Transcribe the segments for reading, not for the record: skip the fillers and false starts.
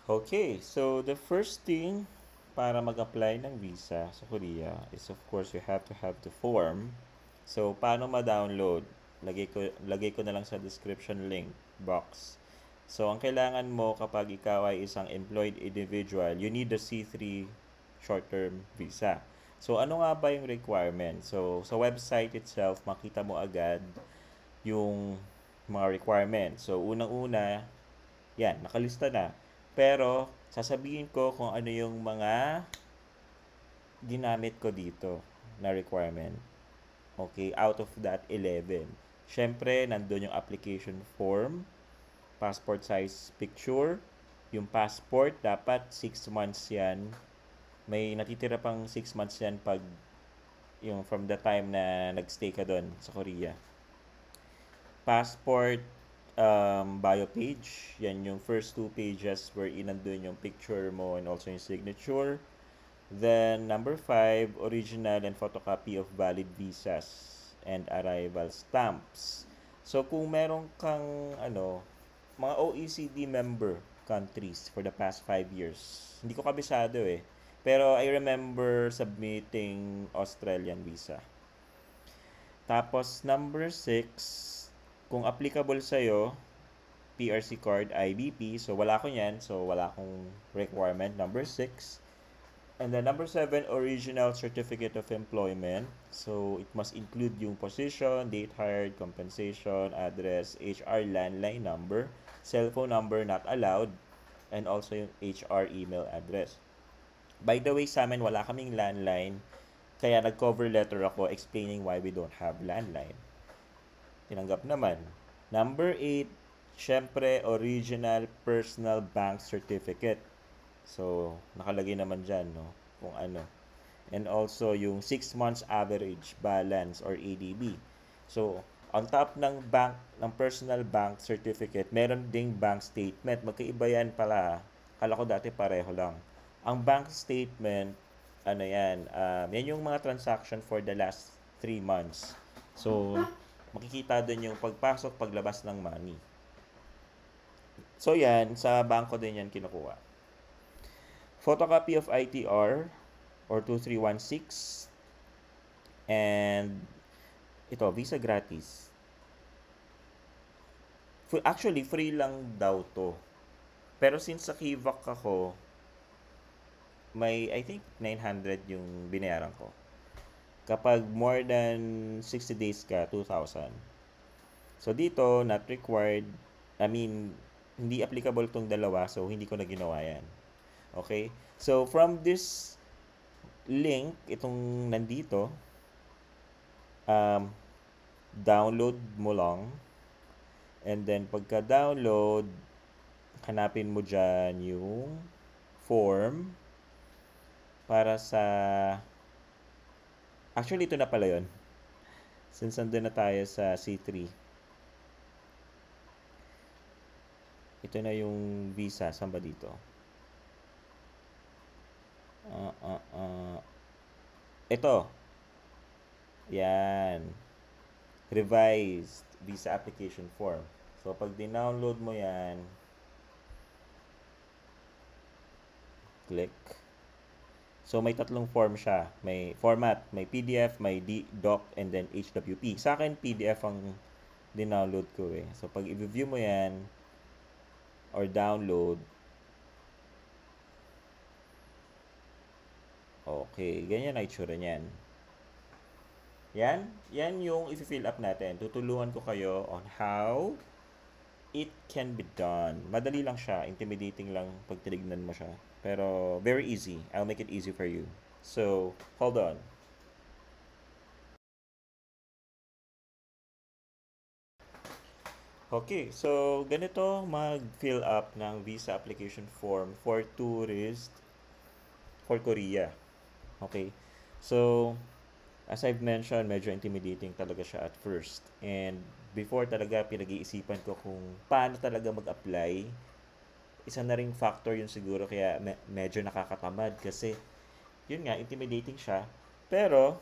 Okay, so the first thing para mag-apply ng visa sa Korea is of course you have to have the form. So paano ma-download? Lagay ko na lang sa description link box. So ang kailangan mo kapag ikaw ay isang employed individual, you need the C3 short-term visa. So ano nga ba yung requirement? So sa website itself, makita mo agad yung mga requirements. So unang-una, yan, nakalista na. Pero, sasabihin ko kung ano yung mga ginamit ko dito na requirement. Okay, out of that 11. Siyempre, nandun yung application form, passport size picture, yung passport, dapat 6 months yan. May natitira pang 6 months yan pag yung from the time na nagstay ka doon sa Korea. Passport bio page. Yan yung first two pages where nandun yung picture mo and also yung signature. Then, number 5, original and photocopy of valid visas and arrival stamps. So, kung meron kang, mga OECD member countries for the past 5 years, hindi ko kabisado eh. Pero I remember submitting Australian visa. Tapos, number 6, kung applicable sa'yo, PRC card, IBP. So, wala ko yan. So, wala akong requirement. Number 6. And then number 7, original certificate of employment. So, it must include yung position, date hired, compensation, address, HR landline number, cell phone number not allowed, and also yung HR email address. By the way, sa amin wala kaming landline, kaya nag-cover letter ako explaining why we don't have landline. Tinanggap naman. Number 8, syempre, original personal bank certificate. So, nakalagay naman dyan, no? Kung ano. And also, yung 6 months average balance or ADB. So, on top ng personal bank certificate, meron ding bank statement. Magkaiba yan pala. Kala ko dati pareho lang. Ang bank statement, yan yung mga transaction for the last 3 months. So, makikita din yung pagpasok, paglabas ng money. So, yan, sa bangko din yan kinukuha. Photocopy of ITR or 2316. And ito, visa gratis. Actually, free lang daw to. Pero since sa Kivac ako, may I think 900 yung binayaran ko. Kapag more than 60 days ka, 2,000. So dito, not required. I mean, hindi applicable tong dalawa, so hindi ko na ginawa yan. Okay? So, from this link, itong nandito, download mo lang. And then, pagka-download, hanapin mo dyan yung form para sa... Actually, ito na pala yun. Since nandun na tayo sa C3. Ito na yung visa. Saan ba dito? Ito. Yan. Revised visa application form. So, pag dinownload mo yan, click. So, may tatlong form siya. May format, may PDF, may doc, and then HWP. Sa akin, PDF ang dinownload ko eh. So, pag i-view mo yan, or download, okay, ganyan na itsura niyan. Yan yung i-fill up natin. Tutulungan ko kayo on how it can be done. Madali lang siya, intimidating lang pag tinignan mo siya. Pero very easy. I'll make it easy for you. So, hold on. Okay, so ganito mag-fill up ng visa application form for tourist for Korea. Okay? So, as I've mentioned, medyo intimidating talaga siya at first. And before talaga pinag-iisipan ko kung paano talaga mag-apply. Isa na ring factor yun siguro kaya medyo nakakatamad kasi yun nga, intimidating siya. Pero,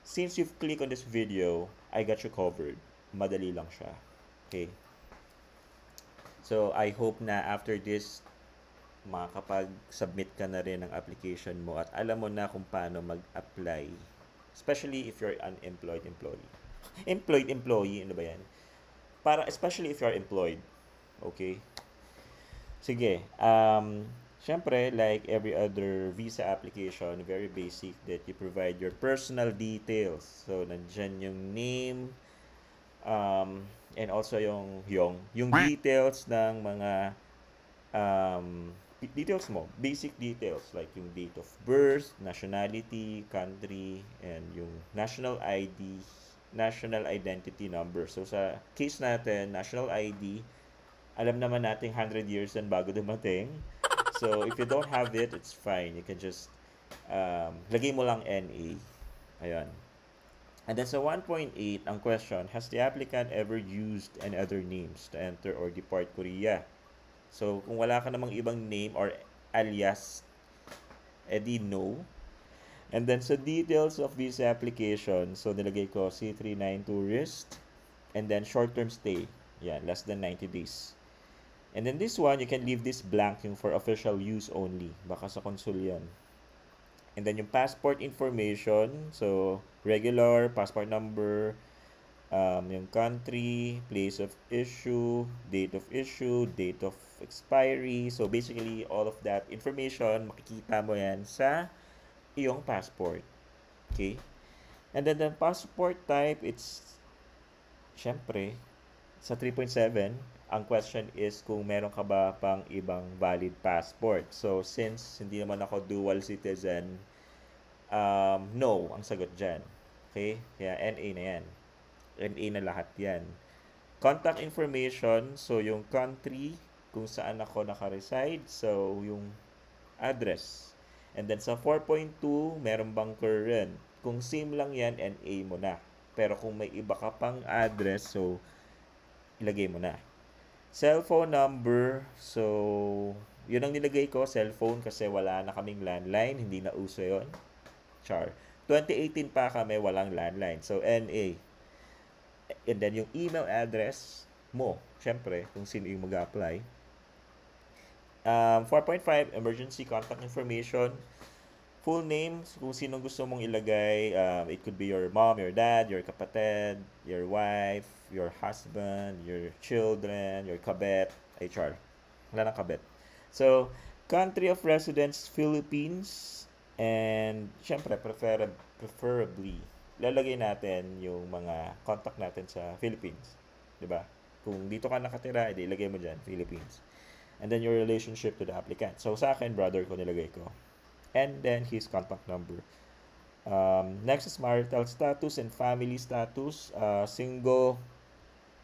since you've clicked on this video, I got you covered. Madali lang siya. Okay? So, I hope na after this makakapag-submit ka na rin ng application mo at alam mo na kung paano mag-apply. Especially if you're unemployed employee. Employed employee, ano ba yan? Especially if you're employed. Okay? Sige. Syempre, like every other visa application, very basic that you provide your personal details. So, nandyan yung name, and also yung details ng mga details mo, basic details like yung date of birth, nationality, country, and yung national ID, national identity number. So sa case natin, national ID, alam naman natin 100 years yan bago dumating. So if you don't have it, it's fine. You can just lagay mo lang NA. Ayan. And then sa 1.8, ang question, has the applicant ever used any other names to enter or depart Korea? So, kung wala ka namang ibang name or alias, edi no. And then, sa details of visa application, so nilagay ko C39 tourist, and then short-term stay. Yan, less than 90 days. And then this one, you can leave this blank yung for official use only. Baka sa consul yan. And then yung passport information, so regular, passport number, yung country, place of issue, date of expiry. So basically, all of that information, makikita mo yan sa iyong passport. Okay? And then the passport type, it's, syempre, sa 3.7, ang question is kung meron ka ba pang ibang valid passport. So since hindi naman ako dual citizen, no, ang sagot dyan. Okay? Kaya NA na yan. NA na lahat yan. Contact information, so yung country, kung saan ako naka-reside, so yung address. And then sa 4.2, meron bang current? Kung same lang yan, NA mo na. Pero kung may iba ka pang address, so ilagay mo na. Cellphone number, so yun ang nilagay ko, cellphone, kasi wala na kaming landline, hindi na uso yun. Char. 2018 pa kami, walang landline. So, NA. And then, yung email address mo, syempre, kung sino yung mag-apply. 4.5, emergency contact information. Full names, kung sino gusto mong ilagay. It could be your mom, your dad, your kapatid, your wife, your husband, your children, your kabet. HR. Wala nang kabet. So, country of residence, Philippines. And, syempre, preferably, lalagay natin yung mga contact natin sa Philippines. Diba? Kung dito ka nakatira, edi ilagay mo dyan, Philippines. And then your relationship to the applicant. So, sa akin, brother ko nilagay ko. And then his contact number. Next is marital status and family status. Single.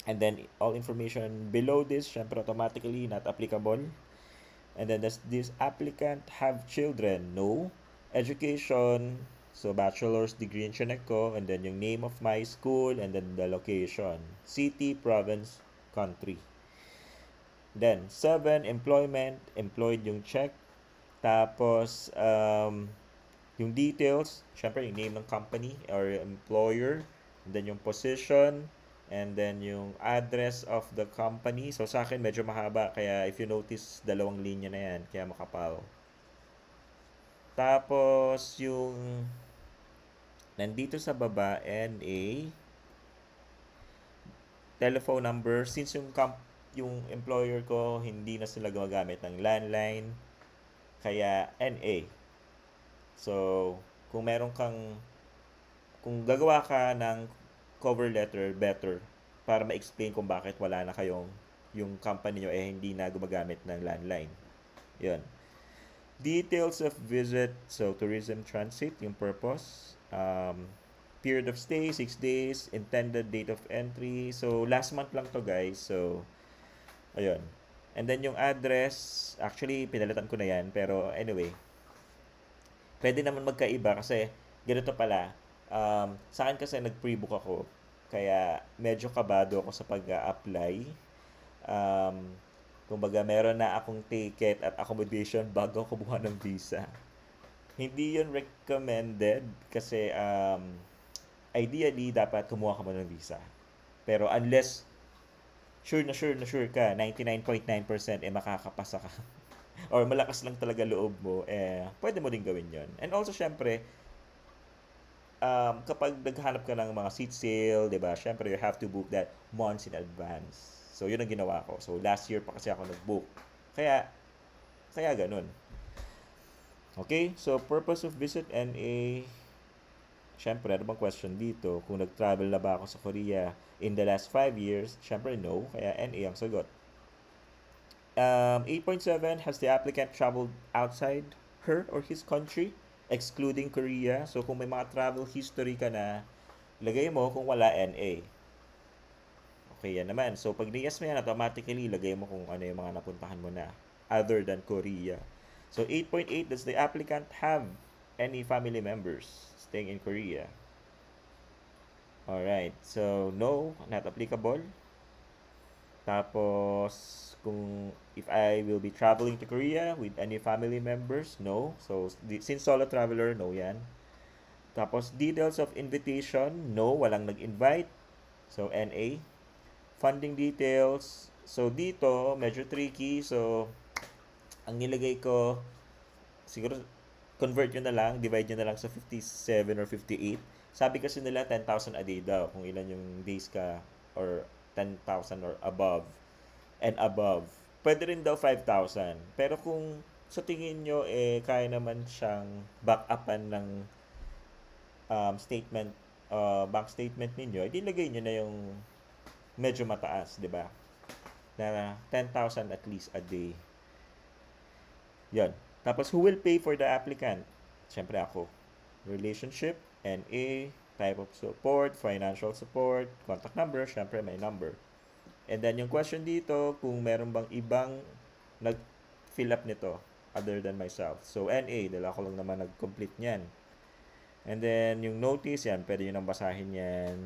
And then all information below this, syempre automatically not applicable. And then does this applicant have children? No. Education, so bachelor's degree in chinek ko, and then yung name of my school, and then the location, city, province, country. Then 7, employment, employed yung check. Tapos yung details, syempre yung name ng company or employer, and then yung position, and then yung address of the company. So sa akin medyo mahaba, kaya if you notice, dalawang linya na yan, kaya makapal. Tapos, yung nandito sa baba, NA, telephone number, since yung employer ko, hindi na sila gumagamit ng landline, kaya NA. So, kung gagawa ka ng cover letter, better, para ma-explain kung bakit wala na yung company nyo hindi na gumagamit ng landline. Yun. Details of visit, so tourism transit, yung purpose. Period of stay, 6 days. Intended date of entry. So, last month lang to guys. So, ayun. And then yung address, actually, pinalitan ko na yan. Pero anyway, pwede naman magkaiba kasi ganito pala. Sa akin kasi nag-pre-book ako. Kaya medyo kabado ako sa pag-apply. Kumbaga, meron na akong ticket at accommodation bago ako kumuha ng visa. Hindi yun recommended kasi ideally, dapat kumuha ka mo ng visa. Pero unless sure ka, 99.9% makakapasa ka. or malakas lang talaga loob mo, pwede mo din gawin yon. And also, syempre, kapag naghahanap ka ng mga seat sale, 'di ba? Syempre, you have to book that months in advance. So, yun ang ginawa ko. So, last year pa kasi ako nag-book. Kaya, kaya ganun. Okay? So, purpose of visit NA, syempre, ano bang question dito? Kung nag-travel na ba ako sa Korea in the last 5 years? Syempre, no. Kaya NA ang sagot. 8.7, has the applicant traveled outside her or his country, excluding Korea? So, kung may mga travel history ka na, lagay mo. Kung wala, NA. Okay, yan naman. So, pag niyas mo yan, automatically, lagay mo kung ano yung mga napuntahan mo na, other than Korea. So, 8.8, does the applicant have any family members staying in Korea? Alright. So, no, not applicable. Tapos, kung if I will be traveling to Korea with any family members, no. So, since solo traveler, no yan. Tapos, details of invitation, no, walang nag-invite. So, NA. Funding details. So, dito, medyo tricky. So, ang nilagay ko, siguro, convert nyo na lang, divide nyo na lang sa 57 or 58. Sabi kasi nila 10,000 a day daw, kung ilan yung days ka, or 10,000 or above, and above. Pwede rin daw 5,000. Pero kung sa tingin nyo, kaya naman siyang back-upan ng statement, bank statement ninyo, edi lagay nyo na yung medyo mataas, di ba? Na 10,000 at least a day. Yan. Tapos, who will pay for the applicant? Siyempre ako. Relationship, NA, type of support, financial support, contact number, siyempre may number. And then, yung question dito, kung meron bang ibang nag-fill up nito other than myself. So, NA, dala ko lang naman nag-complete niyan. And then, yung notice, yan, pwede nyo nang basahin yan.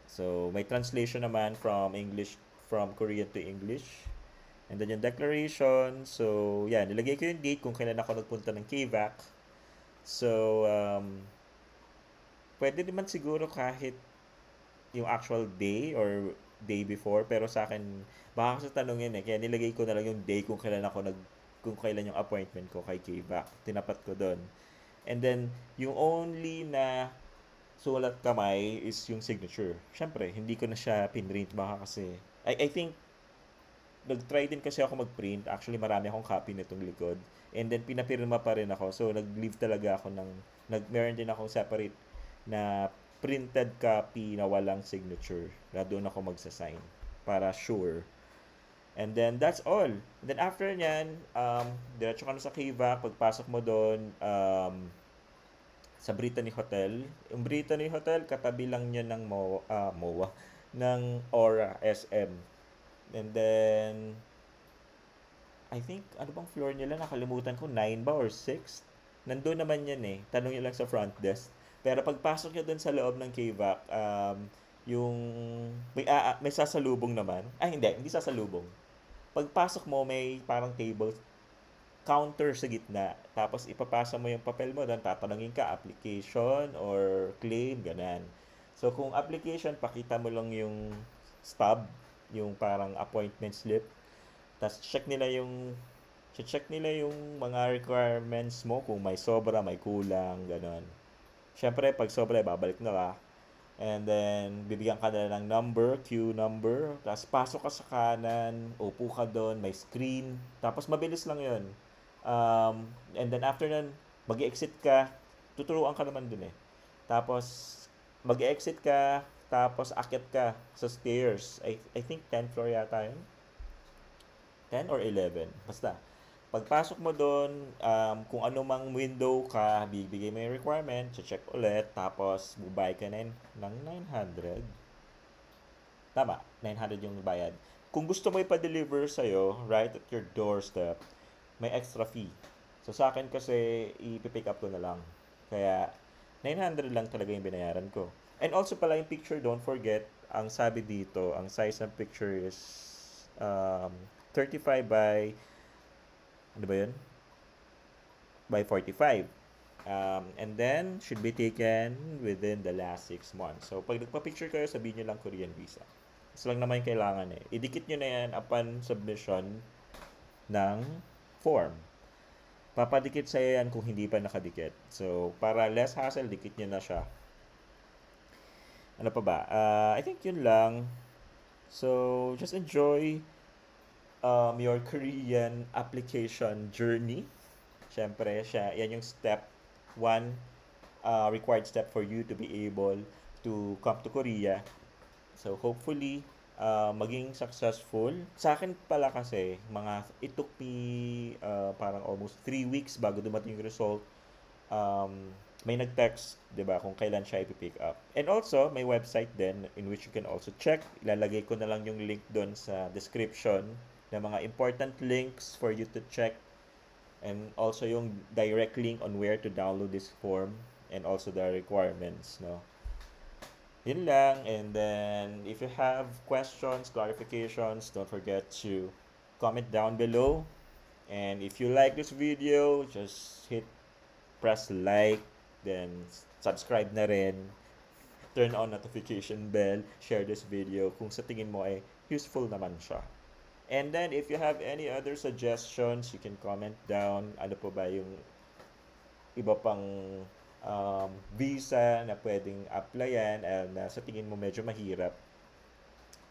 So, may translation naman from English, from Korean to English. And then, yung declaration. So, yan, nilagay ko yung date kung kailan ako nagpunta ng KVAC. So, pwede naman siguro kahit yung actual day or day before, pero sa akin baka sa tanongin kaya nilagay ko na lang yung day kung kailan yung appointment ko kay KVAC. Tinapat ko doon. And then yung only na sulat kamay is yung signature. Syempre, hindi ko na siya pinrint baka kasi I think nag-try din kasi ako mag-print. Actually, marami akong copy nitong likod. And then pinapirma pa rin ako. So nag-leave talaga ako meron din akong separate na printed copy na walang signature. Na doon ako magsasign para sure. And then, that's all. And then, after nyan, diretso ka na sa KVAC. Pagpasok mo doon, sa Brittany Hotel. Yung Brittany Hotel, katabi lang niya ng MOA, ng Aura SM. And then, I think, ano bang floor nila? Nakalimutan ko, 9 ba or 6? Nandun naman yan Tanong nyo lang sa front desk. Pero pagpasok nyo dun sa loob ng KVAC, yung may sasalubong naman. Hindi sasalubong. Pagpasok mo, may parang table, counter sa gitna. Tapos ipapasa mo yung papel mo doon, tatanungin ka, application or claim, ganan. So kung application, pakita mo lang yung stub, yung parang appointment slip. Tapos check nila yung mga requirements mo, kung may sobra, may kulang, ganon. Siyempre, pag sobra, babalik na ka. And then, bibigyan ka na ng number, queue number. Tapos, pasok ka sa kanan, upo ka doon, may screen. Tapos, mabilis lang yun. And then, after nun, mag-exit ka. Tuturuan ka naman dun Tapos, mag-exit ka. Tapos, akyat ka sa stairs. I think 10th floor yata yun. 10 or 11. Basta. Pagpasok mo doon, kung ano mang window ka, bibigay mo yung requirement, check ulit, tapos bubayad ka ng 900. Tama, 900 yung bayad. Kung gusto mo ipa-deliver sa'yo, right at your doorstep, may extra fee. So sa akin kasi, ipipick up ko na lang. Kaya, 900 lang talaga yung binayaran ko. And also pala yung picture, don't forget, ang sabi dito, ang size ng picture is 35 by ano ba yun? By 45. And then, should be taken within the last 6 months. So, pag nagpa-picture kayo, sabihin nyo lang Korean visa. Isa lang naman yung kailangan Idikit nyo na yan upon submission. ng form. Papadikit sa'yo yan kung hindi pa nakadikit. So, para less hassle, dikit nyo na siya. Ano pa ba? I think yun lang. So, just enjoy your Korean application journey. Siyempre, yan yung step one, required step for you to be able to come to Korea. So, hopefully, maging successful. Sa akin pala kasi, it took me parang almost 3 weeks bago dumating yung result. May nag-text, 'di ba, kung kailan siya ipipick up. And also, may website din in which you can also check. Ilalagay ko na lang yung link doon sa description ng mga important links for you to check, and also yung direct link on where to download this form and also the requirements, no. Yun lang. And then, if you have questions, clarifications, don't forget to comment down below. And if you like this video, just press like, then subscribe na rin, turn on notification bell, share this video kung sa tingin mo ay useful naman siya. And then, if you have any other suggestions, you can comment down. Ano po ba yung iba pang visa na pwedeng applyan na sa tingin mo medyo mahirap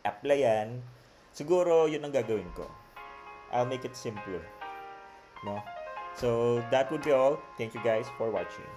applyan. Siguro, yun ang gagawin ko. I'll make it simpler. No? So, that would be all. Thank you guys for watching.